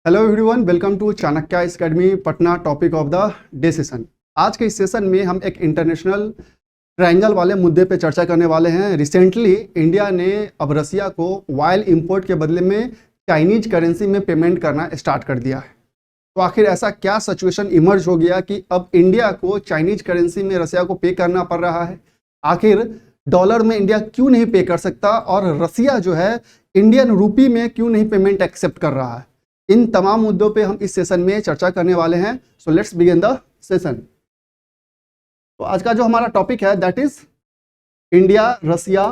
Hello everyone, welcome to Chanakya academy Patna. Topic of the day session. आज के इस session में हम एक इंटरनेशनल ट्रायंगल वाले मुद्दे पे चर्चा करने वाले हैं। रिसेंटली इंडिया ने अब रसिया को ऑयल इंपोर्ट के बदले में चाइनीज करेंसी में पेमेंट करना स्टार्ट कर दिया है। तो आखिर ऐसा क्या सिचुएशन इमर्ज हो गया कि अब इंडिया को चाइनीज करेंसी में रसिया को पे करना पड़ रहा है? आखिर डॉलर में इंडिया क्यों नहीं पे कर सकता और रसिया जो है इंडियन रूपी में क्यों नहीं पेमेंट एक्सेप्ट कर रहा है? इन तमाम मुद्दों पे हम इस सेशन में चर्चा करने वाले हैं। So let's begin the session. तो आज का जो हमारा टॉपिक है that is India Russia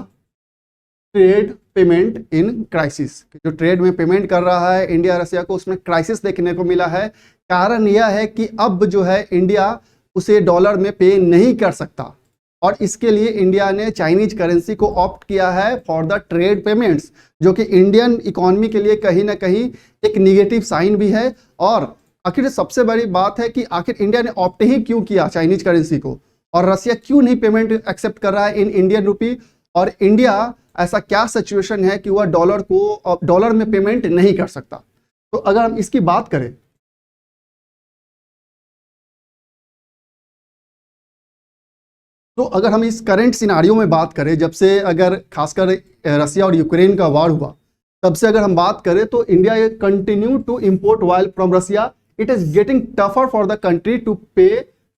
trade payment in crisis. जो ट्रेड में पेमेंट कर रहा है इंडिया रसिया को, उसमें क्राइसिस देखने को मिला है। कारण यह है कि अब जो है इंडिया उसे डॉलर में पे नहीं कर सकता और इसके लिए इंडिया ने चाइनीज करेंसी को ऑप्ट किया है फॉर द ट्रेड पेमेंट्स, जो कि इंडियन इकोनॉमी के लिए कहीं ना कहीं एक निगेटिव साइन भी है। और आखिर सबसे बड़ी बात है कि आखिर इंडिया ने ऑप्ट ही क्यों किया चाइनीज करेंसी को, और रसिया क्यों नहीं पेमेंट एक्सेप्ट कर रहा है इन इंडियन रूपी, और इंडिया ऐसा क्या सिचुएशन है कि वह डॉलर में पेमेंट नहीं कर सकता। तो अगर हम इसकी बात करें तो अगर हम इस करंट सिनारियो में बात करें, जब से अगर खासकर रसिया और यूक्रेन का वार हुआ तब से अगर हम बात करें तो India continue to import oil from Russia. It is getting tougher for the country to pay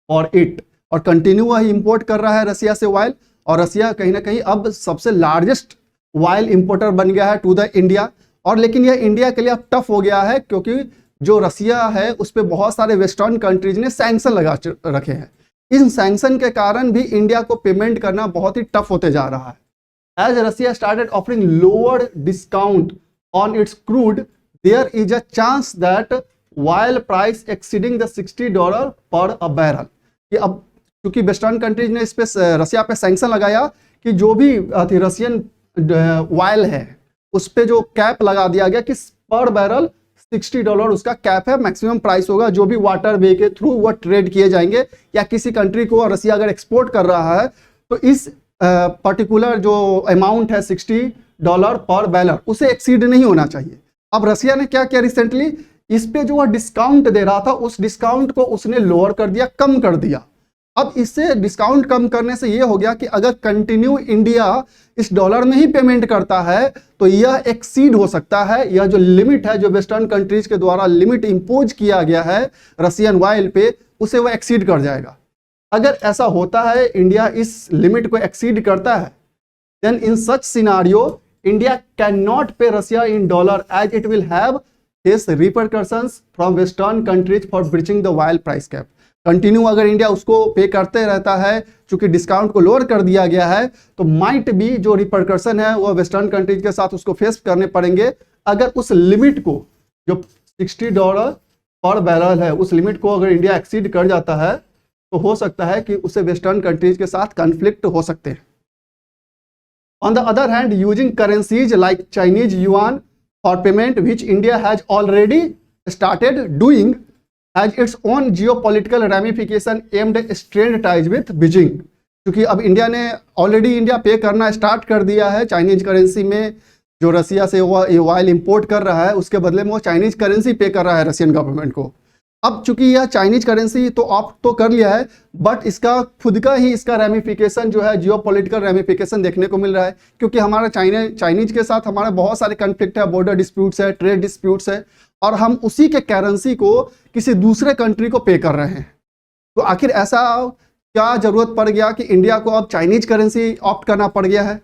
for it, और कंटिन्यू वही इंपोर्ट कर रहा है रसिया से ऑयल। और रसिया कहीं ना कहीं अब सबसे लार्जेस्ट ऑयल इंपोर्टर बन गया है टू द इंडिया। और लेकिन यह इंडिया के लिए अब टफ हो गया है क्योंकि जो रसिया है उस पर बहुत सारे वेस्टर्न कंट्रीज ने सैंक्शन लगा रखे हैं। इन सैंक्शन के कारण भी इंडिया को पेमेंट करना बहुत ही टफ होते जा रहा है। As Russia started offering lower discount on its crude, there is a chance that oil price exceeding the $60 per a barrel। कि अब क्योंकि वेस्टर्न कंट्रीज ने इस पे रसिया पे सैंक्शन लगाया कि जो भी रसियन ऑयल है उस पे जो कैप लगा दिया गया कि पर बैरल $60 उसका कैप है, मैक्सिमम प्राइस होगा। जो भी वाटर वे के थ्रू वह ट्रेड किए जाएंगे या किसी कंट्री को रसिया अगर एक्सपोर्ट कर रहा है तो इस पर्टिकुलर जो अमाउंट है $60 पर बैरल उसे एक्सीड नहीं होना चाहिए। अब रसिया ने क्या किया रिसेंटली, इस पे जो वह डिस्काउंट दे रहा था उस डिस्काउंट को उसने लोअर कर दिया, कम कर दिया। अब इससे डिस्काउंट कम करने से यह हो गया कि अगर कंटिन्यू इंडिया इस डॉलर में ही पेमेंट करता है तो यह एक्सीड हो सकता है। यह जो लिमिट है, जो वेस्टर्न कंट्रीज के द्वारा लिमिट इंपोज किया गया है रसियन ऑयल पे, उसे वह एक्सीड कर जाएगा। अगर ऐसा होता है, इंडिया इस लिमिट को एक्सीड करता है, then in such scenario India can not pay Russia in dollar as it will have his repercussions from western countries for breaching the oil price cap. Continue अगर इंडिया उसको pay करते रहता है, चूंकि discount को lower कर दिया गया है, तो माइट भी जो रिपरकशन है वह वेस्टर्न कंट्रीज के साथ उसको फेस करने पड़ेंगे। अगर उस लिमिट को, जो $60 पर बैरल है, उस लिमिट को अगर इंडिया एक्सीड कर जाता है तो हो सकता है कि उसे वेस्टर्न कंट्रीज के साथ कॉन्फ्लिक्ट हो सकते हैं। On the other hand, using currencies like Chinese yuan for payment which India has already started doing has its own geopolitical ramification aimed at strained ties with Beijing। क्योंकि अब India ने already पे करना start कर दिया है Chinese currency में। जो रसिया से वो ऑयल इंपोर्ट कर रहा है उसके बदले में वो चाइनीज करेंसी पे कर रहा है रशियन गवर्नमेंट को। अब चूंकि यह चाइनीज करेंसी तो ऑप्ट तो कर लिया है, बट इसका खुद का ही इसका रेमिफिकेशन जो है जियोपॉलिटिकल रेमिफिकेशन देखने को मिल रहा है। क्योंकि हमारा चाइनीज के साथ हमारे बहुत सारे कन्फ्लिक्ट है, बॉर्डर डिस्प्यूट्स है, ट्रेड डिस्प्यूट्स है, और हम उसी के करेंसी को किसी दूसरे कंट्री को पे कर रहे हैं। तो आखिर ऐसा क्या जरूरत पड़ गया कि इंडिया को अब चाइनीज करेंसी ऑप्ट करना पड़ गया है?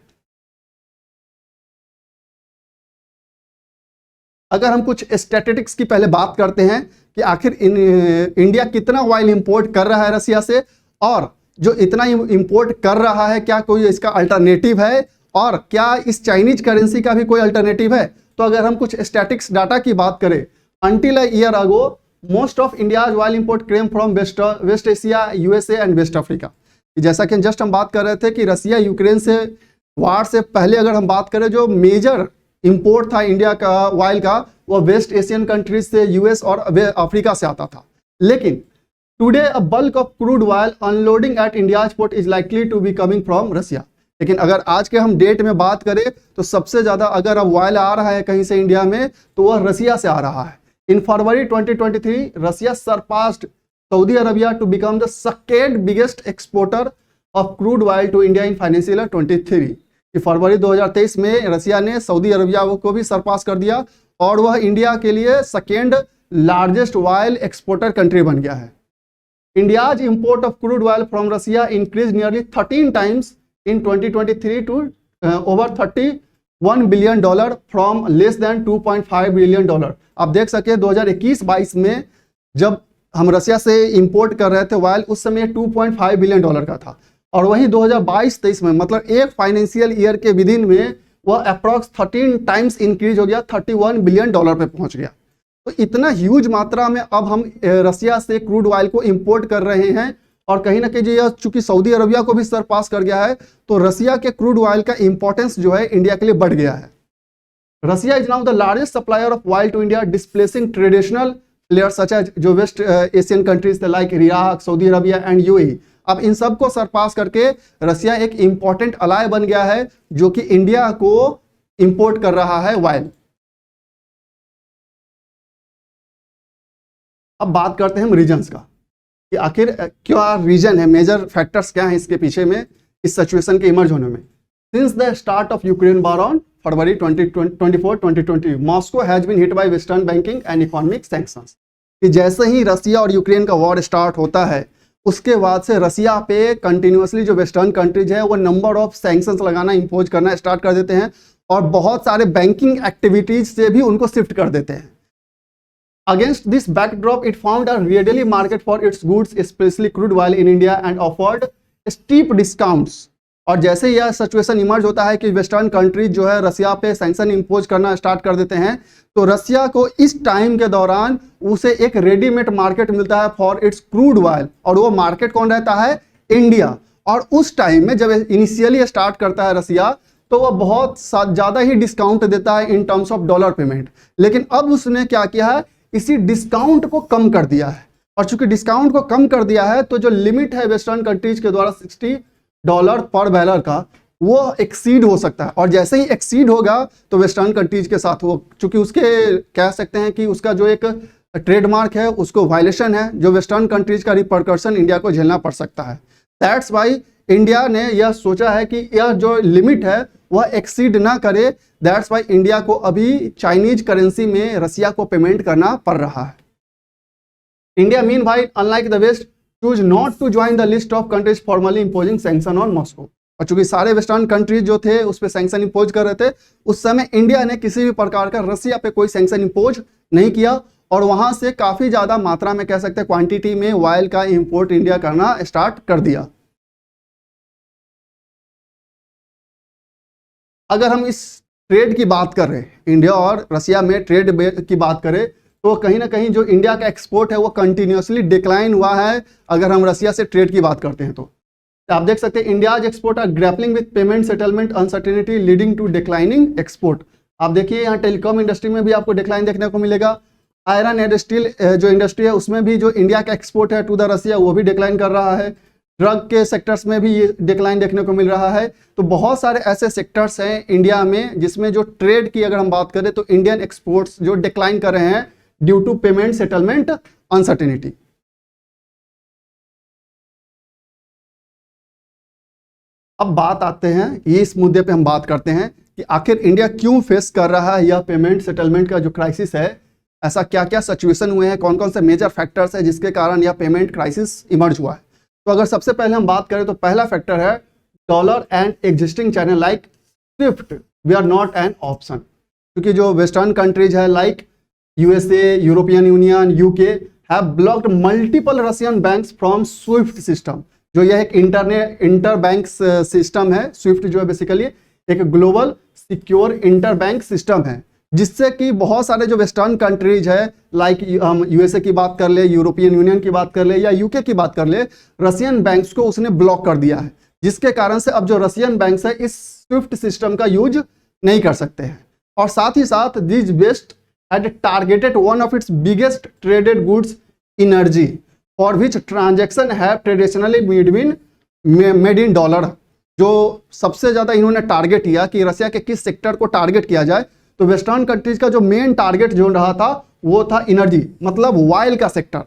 अगर हम कुछ स्टैटिस्टिक्स की पहले बात करते हैं कि आखिर इंडिया कितना ऑयल इंपोर्ट कर रहा है रसिया से, और जो इतना इंपोर्ट कर रहा है क्या कोई इसका अल्टरनेटिव है, और क्या इस चाइनीज करेंसी का भी कोई अल्टरनेटिव है? तो अगर हम कुछ स्टैटिक्स डाटा की बात करें, until a year ago most of India's oil import came from west Asia, USA and west Africa. जैसा कि जस्ट हम बात कर रहे थे कि रसिया यूक्रेन से वार से पहले अगर हम बात करें, जो मेजर इंपोर्ट था इंडिया का ऑयल का, वो वेस्ट एशियन कंट्रीज से, यूएस और अफ्रीका से आता था। लेकिन today a bulk of crude oil unloading at India's port is likely to be coming from Russia. लेकिन अगर आज के हम डेट में बात करें तो सबसे ज्यादा अगर अब ऑयल आ रहा है कहीं से इंडिया में तो वह रसिया से आ रहा है। In February 2023 Russia surpassed Saudi Arabia to become the second biggest exporter of crude oil to India in financial year 23 कि फरवरी 2023 में रसिया ने सऊदी अरबिया को भी सरपास कर दिया और वह इंडिया के लिए second largest oil exporter country बन गया है। India's import of crude oil from Russia increase nearly 13 times in 2023 to over $31 billion from less than $2.5 billion. आप देख सके 2021-22 में जब हम रसिया से इंपोर्ट कर रहे थे ऑयल, उस समय $2.5 बिलियन का था और वही 2022-23 में मतलब एक फाइनेंशियल ईयर के विदिन में वह अप्रॉक्स 13 टाइम्स इंक्रीज हो गया, $31 बिलियन पे पहुंच गया। तो इतना ह्यूज मात्रा में अब हम रसिया से क्रूड ऑयल को इंपोर्ट कर रहे हैं और कहीं ना कहीं यह चूंकि सऊदी अरबिया को भी सरपास कर गया है तो रसिया के क्रूड ऑयल का इंपॉर्टेंस जो है इंडिया के लिए बढ़ गया है। Russia is now the largest supplier of oil to India, displacing traditional players such as जो west Asian countries like Iraq, Saudi Arabia and UAE. अब इन सब को सरपास करके रसिया एक इंपॉर्टेंट अलाय बन गया है जो कि इंडिया को इंपोर्ट कर रहा है ऑयल। अब बात करते हैं हम रीजन्स का कि आखिर क्या रीजन है, मेजर फैक्टर्स क्या हैं इसके पीछे में इस सिचुएशन के इमर्ज होने में। Since the start of Ukraine war on February 2020 Moscow has been hit by western banking and economic sanctions कि जैसे ही रसिया और यूक्रेन का वॉर स्टार्ट होता है उसके बाद से रसिया पे कंटिन्यूसली जो वेस्टर्न कंट्रीज है वो नंबर ऑफ सैंक्शंस लगाना, इंपोज करना स्टार्ट कर देते हैं और बहुत सारे बैंकिंग एक्टिविटीज से भी उनको शिफ्ट कर देते हैं। Against this backdrop, it found a readily market for its goods, especially crude oil in India, and offered steep discounts. और जैसे यह सिचुएशन इमर्ज होता है कि वेस्टर्न कंट्रीज जो है रसिया पे सैंक्शन इंपोज करना स्टार्ट कर देते हैं तो रसिया को इस टाइम के दौरान उसे एक रेडीमेड मार्केट मिलता है फॉर इट्स क्रूड ऑयल और वो मार्केट कौन रहता है? इंडिया। और उस टाइम में जब इनिशियली स्टार्ट करता है रसिया तो वह बहुत ज़्यादा ही डिस्काउंट देता है in terms of dollar payment, लेकिन अब उसने क्या किया है, इसी डिस्काउंट को कम कर दिया है और चूंकि डिस्काउंट को कम कर दिया है तो जो लिमिट है वेस्टर्न कंट्रीज के द्वारा $60 पर बैरल का वो एक्सीड हो सकता है और जैसे ही एक्सीड होगा तो वेस्टर्न कंट्रीज के साथ वो चूंकि उसके कह सकते हैं कि उसका जो एक ट्रेडमार्क है उसको वायलेशन है जो वेस्टर्न कंट्रीज का रिपरकर्शन इंडिया को झेलना पड़ सकता है। दैट्स वाई इंडिया ने यह सोचा है कि यह जो लिमिट है वह एक्सीड ना करे। दैट्स वाई इंडिया को अभी चाइनीज करेंसी में रसिया को पेमेंट करना पड़ रहा है। India meanwhile unlike the west choose not to join the list of countries formally imposing sanction on Moscow. और चूंकि सारे वेस्टर्न कंट्रीज जो थे उस पर सैंक्शन इंपोज कर रहे थे उस समय इंडिया ने किसी भी प्रकार का रसिया पे कोई सैंक्शन इंपोज नहीं किया और वहां से काफी ज्यादा मात्रा में कह सकते हैं क्वांटिटी में ऑयल का इंपोर्ट इंडिया करना स्टार्ट कर दिया। अगर हम इस ट्रेड की बात कर रहे हैं, इंडिया और रसिया में ट्रेड की बात करें तो कहीं ना कहीं जो इंडिया का एक्सपोर्ट है वो कंटिन्यूसली डिक्लाइन हुआ है अगर हम रसिया से ट्रेड की बात करते हैं तो आप देख सकते हैं India's export are grappling with payment settlement uncertainty leading to declining export. आप देखिए यहाँ टेलीकॉम इंडस्ट्री में भी आपको डिक्लाइन देखने को मिलेगा। आयरन एंड स्टील जो इंडस्ट्री है उसमें भी जो इंडिया का एक्सपोर्ट है टू द रसिया वो भी डिक्लाइन कर रहा है। ड्रग के सेक्टर्स में भी ये डिक्लाइन देखने को मिल रहा है। तो बहुत सारे ऐसे सेक्टर्स हैं इंडिया में जिसमें जो ट्रेड की अगर हम बात करें तो इंडियन एक्सपोर्ट्स जो डिक्लाइन कर रहे हैं due to payment settlement uncertainty. अब बात आते हैं ये इस मुद्दे पे हम बात करते हैं कि आखिर इंडिया क्यों फेस कर रहा है यह पेमेंट सेटलमेंट का जो क्राइसिस है। ऐसा क्या क्या सिचुएशन हुए हैं, कौन कौन से मेजर फैक्टर्स है जिसके कारण यह पेमेंट क्राइसिस इमर्ज हुआ है। तो अगर सबसे पहले हम बात करें तो पहला फैक्टर है dollar and existing channel like SWIFT we are not an option. क्योंकि जो वेस्टर्न कंट्रीज है like USA, European Union, UK have blocked multiple Russian banks from SWIFT system. जो यह एक इंटर बैंक सिस्टम है। स्विफ्ट जो है बेसिकली एक global secure inter bank system है जिससे कि बहुत सारे जो वेस्टर्न कंट्रीज है लाइक हम यूएसए की बात कर ले, यूरोपियन यूनियन की बात कर ले या यूके की बात कर ले, रशियन बैंक्स को उसने ब्लॉक कर दिया है जिसके कारण से अब जो रशियन बैंक्स है इस स्विफ्ट सिस्टम का यूज नहीं कर सकते हैं। और साथ ही साथ this west had targeted one of its biggest traded goods energy for which transaction have traditionally made in dollar. जो सबसे ज्यादा इन्होंने टारगेट किया कि रसिया के किस सेक्टर को टारगेट किया जाए तो वेस्टर्न कंट्रीज का जो मेन टारगेट जो रहा था वो था एनर्जी, मतलब ऑयल का सेक्टर,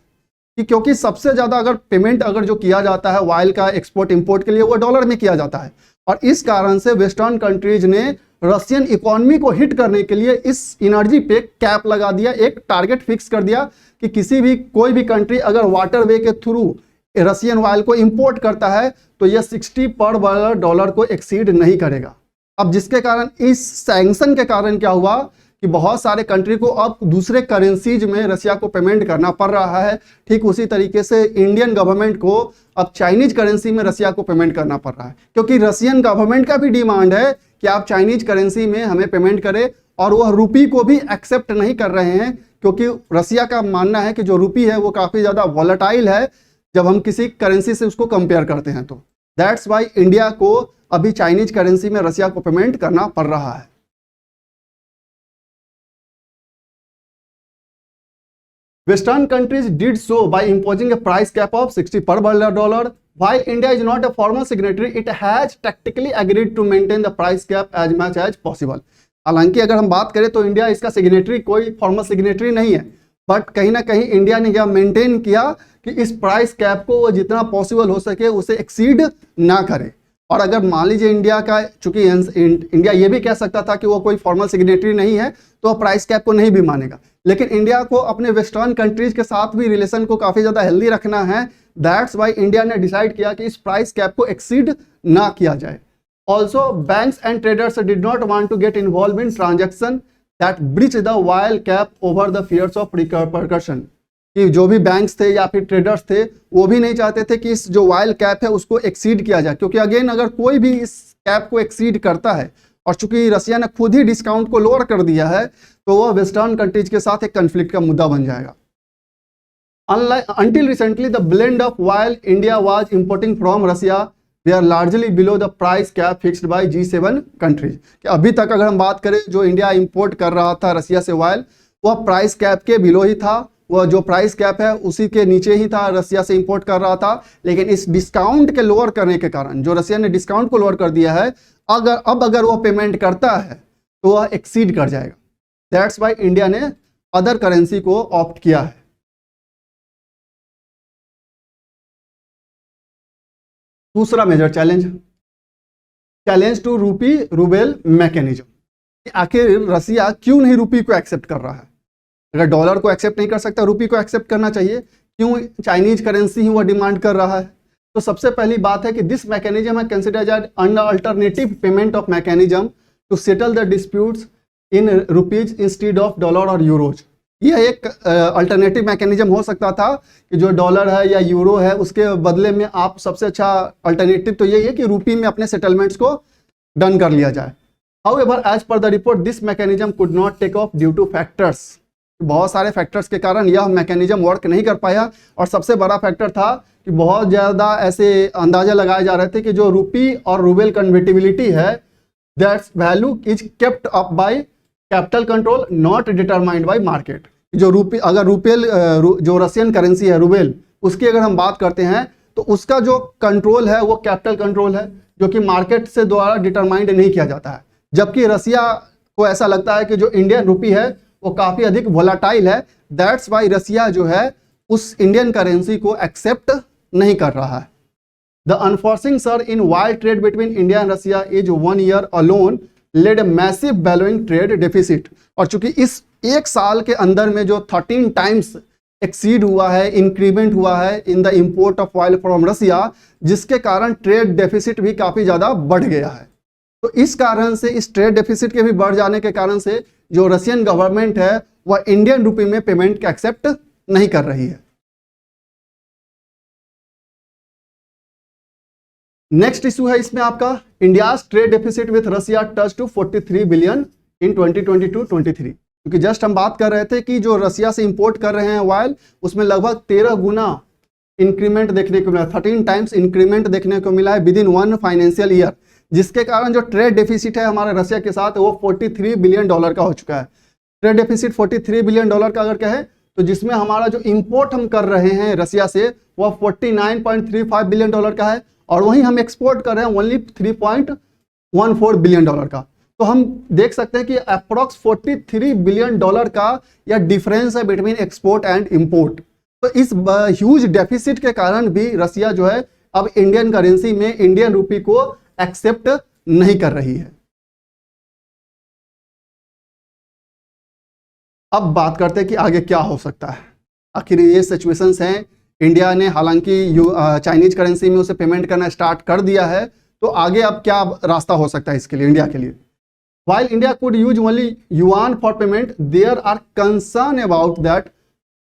कि क्योंकि सबसे ज्यादा अगर पेमेंट अगर जो किया जाता है ऑयल का एक्सपोर्ट इंपोर्ट के लिए वो डॉलर में किया जाता है, और इस कारण से वेस्टर्न कंट्रीज ने रशियन इकोनॉमी को हिट करने के लिए इस एनर्जी पे कैप लगा दिया, एक टारगेट फिक्स कर दिया कि किसी भी कोई भी कंट्री अगर वाटर वे के थ्रू रशियन ऑयल को इंपोर्ट करता है तो यह 60 पर डॉलर को एक्सीड नहीं करेगा। अब जिसके कारण इस सैंक्शन के कारण क्या हुआ कि बहुत सारे कंट्री को अब दूसरे करेंसीज में रशिया को पेमेंट करना पड़ रहा है। ठीक उसी तरीके से इंडियन गवर्नमेंट को अब चाइनीज करेंसी में रशिया को पेमेंट करना पड़ रहा है, क्योंकि रशियन गवर्नमेंट का भी डिमांड है कि आप चाइनीज करेंसी में हमें पेमेंट करें, और वह रूपी को भी एक्सेप्ट नहीं कर रहे हैं, क्योंकि रशिया का मानना है कि जो रूपी है वो काफी ज्यादा वॉलेटाइल है जब हम किसी करेंसी से उसको कंपेयर करते हैं। तो दैट्स वाई इंडिया को अभी चाइनीज करेंसी में रशिया को पेमेंट करना पड़ रहा है। Western countries did so by imposing a price cap of 60 per $. While India is not a formal signatory, it has tactically agreed to maintain the price cap as much as possible. हालांकि अगर हम बात करें तो India इसका signatory कोई formal signatory नहीं है, बट कहीं ना कहीं इंडिया ने यह मेंटेन किया कि इस प्राइस कैप को वो जितना पॉसिबल हो सके उसे एक्सीड ना करे। और अगर मान लीजिए इंडिया का, चूंकि इंडिया ये भी कह सकता था कि वो कोई फॉर्मल सिग्नेटरी नहीं है तो वो प्राइस कैप को नहीं भी मानेगा, लेकिन इंडिया को अपने वेस्टर्न कंट्रीज के साथ भी रिलेशन को काफी ज्यादा हेल्दी रखना है। दैट्स वाई इंडिया ने डिसाइड किया कि इस प्राइस कैप को एक्सीड ना किया जाए। Also banks and traders did not want to get involve in transaction that breach the oil cap over the fears of repercussion, कि जो भी बैंक्स थे या फिर ट्रेडर्स थे वो भी नहीं चाहते थे कि इस जो ऑयल कैप है उसको एक्सीड किया जाए, क्योंकि अगेन अगर कोई भी इस कैप को एक्सीड करता है, और चूंकि रशिया ने खुद ही डिस्काउंट को लोअर कर दिया है, तो वह वेस्टर्न कंट्रीज के साथ एक कॉन्फ्लिक्ट का मुद्दा बन जाएगा। Until recently, the blend of oil India was importing from Russia were largely below the price cap fixed by G7 countries. कि अभी तक अगर हम बात करें जो इंडिया इंपोर्ट कर रहा था रशिया से ऑयल, वह प्राइस कैप के बिलो ही था, वह जो प्राइस कैप है उसी के नीचे ही था, रशिया से इंपोर्ट कर रहा था। लेकिन इस डिस्काउंट के लोअर करने के कारण, जो रशिया ने डिस्काउंट को लोअर कर दिया है, अगर वह पेमेंट करता है तो वह एक्सीड कर जाएगा। दैट्स वाई इंडिया ने अदर करेंसी को ऑप्ट किया है। दूसरा मेजर चैलेंज टू रूपी रूबेल मैकेनिज्म। आखिर रशिया क्यों नहीं रूपी को एक्सेप्ट कर रहा है? अगर डॉलर को एक्सेप्ट नहीं कर सकता, रूपी को एक्सेप्ट करना चाहिए, क्यों चाइनीज करेंसी ही वह डिमांड कर रहा है? तो सबसे पहली बात है कि दिस मैकेनिज्म है considered as an alternative payment of mechanism to settle the disputes in rupees instead of dollar और यूरोज। यह एक अल्टरनेटिव मैकेनिज्म हो सकता था कि जो डॉलर है या यूरो है उसके बदले में आप सबसे अच्छा अल्टरनेटिव तो यही है कि रूपी में अपने सेटलमेंट्स को डन कर लिया जाए। However as per the report this mechanism could not take off due to factors. बहुत सारे फैक्टर्स के कारण यह मैकेनिज्म वर्क नहीं कर पाया, और सबसे बड़ा फैक्टर था कि बहुत ज़्यादा ऐसे अंदाजे लगाए जा रहे थे कि जो रूपी और रूबेल कन्वर्टिबिलिटी है, that's value is kept up by capital control not determined by market. जो रूपी, अगर रूपेल जो रशियन करेंसी है रूबेल, उसकी अगर हम बात करते हैं तो उसका जो कंट्रोल है वो कैपिटल कंट्रोल है, जो कि मार्केट से द्वारा डिटरमाइंड नहीं किया जाता है। जबकि रशिया को ऐसा लगता है कि जो इंडियन रूपी है वो काफी अधिक वोलाटाइल है। दैट्स वाई रशिया जो है उस इंडियन करेंसी को एक्सेप्ट नहीं कर रहा है। The unforeseen surge in wild trade between India and Russia is 1 year alone led a massive ballooning trade deficit. और चूंकि इस एक साल के अंदर में जो 13 टाइम्स एक्सीड हुआ है, इंक्रीमेंट हुआ है in the import of oil from Russia, जिसके कारण ट्रेड डेफिसिट भी काफी ज्यादा बढ़ गया है। तो इस कारण से, इस ट्रेड डेफिसिट के भी बढ़ जाने के कारण से जो रशियन गवर्नमेंट है वह इंडियन रूपी में पेमेंट का एक्सेप्ट नहीं कर रही है। नेक्स्ट इशू है इसमें आपका India trade deficit with Russia touch to 43 billion in 2022-23। क्योंकि जस्ट हम बात कर रहे थे कि जो रशिया से इंपोर्ट कर रहे हैं ऑयल, उसमें लगभग 13 गुना इंक्रीमेंट देखने को मिला, 13 टाइम्स इंक्रीमेंट देखने को मिला है विद इन 1 फाइनेंशियल ईयर, जिसके कारण जो ट्रेड डेफिसिट है हमारे रशिया के साथ वो $43 बिलियन का हो चुका है। ट्रेड डेफिसिट $43 बिलियन का अगर कहें तो जिसमें हमारा जो इंपोर्ट हम कर रहे हैं रशिया से वह $49.35 बिलियन का है, और वहीं हम एक्सपोर्ट कर रहे हैं ओनली $3.14 बिलियन का। तो हम देख सकते हैं कि अप्रोक्स $43 बिलियन का यह डिफरेंस है बिटवीन एक्सपोर्ट एंड इंपोर्ट। तो इस ह्यूज डेफिसिट के कारण भी रसिया जो है अब इंडियन करेंसी में इंडियन रूपी को एक्सेप्ट नहीं कर रही है। अब बात करते हैं कि आगे क्या हो सकता है। आखिर ये सिचुएशंस हैं, इंडिया ने हालांकि चाइनीज करेंसी में उसे पेमेंट करना स्टार्ट कर दिया है, तो आगे अब क्या रास्ता हो सकता है इसके लिए, इंडिया के लिए। While India could use only yuan for payment, there are concern about that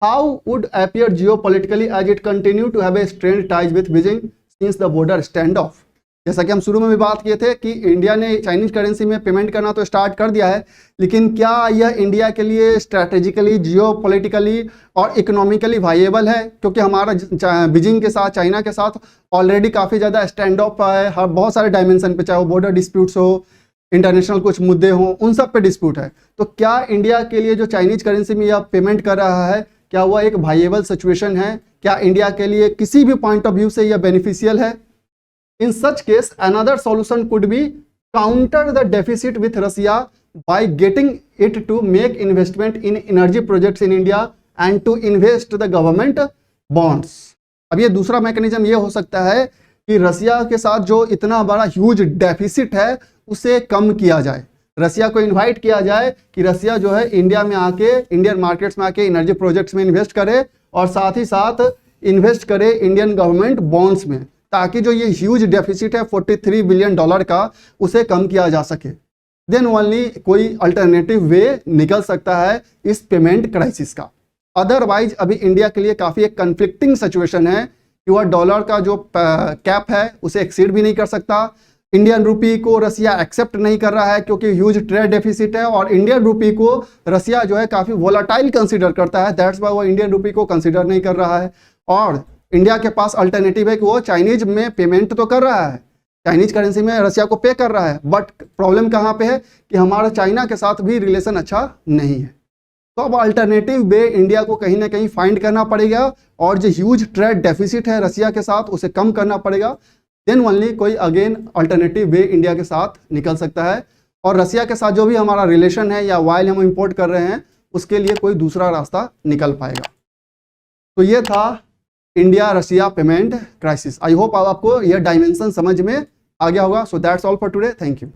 how would appear geopolitically as it continue to have a strained ties with Beijing since the border standoff। जैसा कि हम शुरू में भी बात किए थे कि इंडिया ने चाइनीज करेंसी में पेमेंट करना तो स्टार्ट कर दिया है, लेकिन क्या यह इंडिया के लिए स्ट्रैटेजिकली, जियोपॉलिटिकली और इकोनॉमिकली वाइएबल है? क्योंकि हमारा बीजिंग के साथ, चाइना के साथ ऑलरेडी काफ़ी ज़्यादा स्टैंड ऑफ है, हर बहुत सारे डायमेंशन पे, चाहे वो बॉर्डर डिस्प्यूट्स हो, इंटरनेशनल कुछ मुद्दे हों, उन सब पे डिस्प्यूट है। तो क्या इंडिया के लिए जो चाइनीज करेंसी में यह पेमेंट कर रहा है, क्या वह एक वाइएबल सिचुएशन है? क्या इंडिया के लिए किसी भी पॉइंट ऑफ व्यू से यह बेनिफिशियल है? In such case, another solution could be counter the deficit with Russia by getting it to make investment in energy projects in India and to invest the government bonds। अब ये दूसरा mechanism ये हो सकता है कि रसिया के साथ जो इतना बड़ा ह्यूज डेफिसिट है उसे कम किया जाए। रसिया को इनवाइट किया जाए कि रसिया जो है इंडिया में आके, इंडियन मार्केट्स में आके एनर्जी प्रोजेक्ट्स में इन्वेस्ट करे और साथ ही साथ इन्वेस्ट करे इंडियन गवर्नमेंट बॉन्ड्स में, ताकि जो ये ह्यूज डेफिसिट है $43 बिलियन का, उसे कम किया जा सके। देन ओनली कोई अल्टरनेटिव वे निकल सकता है इस पेमेंट क्राइसिस का। अदरवाइज अभी इंडिया के लिए काफ़ी एक कन्फ्लिक्टिंग सिचुएशन है कि वह डॉलर का जो कैप है उसे एक्सीड भी नहीं कर सकता। इंडियन रूपी को रसिया एक्सेप्ट नहीं कर रहा है क्योंकि ह्यूज ट्रेड डेफिसिट है, और इंडियन रूपी को रसिया जो है काफ़ी वोलाटाइल कंसीडर करता है, दैट्स वाई वो इंडियन रूपी को कंसीडर नहीं कर रहा है। और इंडिया के पास अल्टरनेटिव है कि वो चाइनीज में पेमेंट तो कर रहा है, चाइनीज करेंसी में रसिया को पे कर रहा है, बट प्रॉब्लम कहाँ पे है कि हमारा चाइना के साथ भी रिलेशन अच्छा नहीं है। तो अब अल्टरनेटिव वे इंडिया को कहीं ना कहीं फाइंड करना पड़ेगा, और जो ह्यूज ट्रेड डेफिसिट है रसिया के साथ उसे कम करना पड़ेगा। देन ओनली कोई अगेन अल्टरनेटिव वे इंडिया के साथ निकल सकता है, और रसिया के साथ जो भी हमारा रिलेशन है या वाइल हम इंपोर्ट कर रहे हैं उसके लिए कोई दूसरा रास्ता निकल पाएगा। तो ये था India Russia payment crisis. I hope आपको यह डायमेंशन समझ में आ गया होगा। So that's all for today, thank you.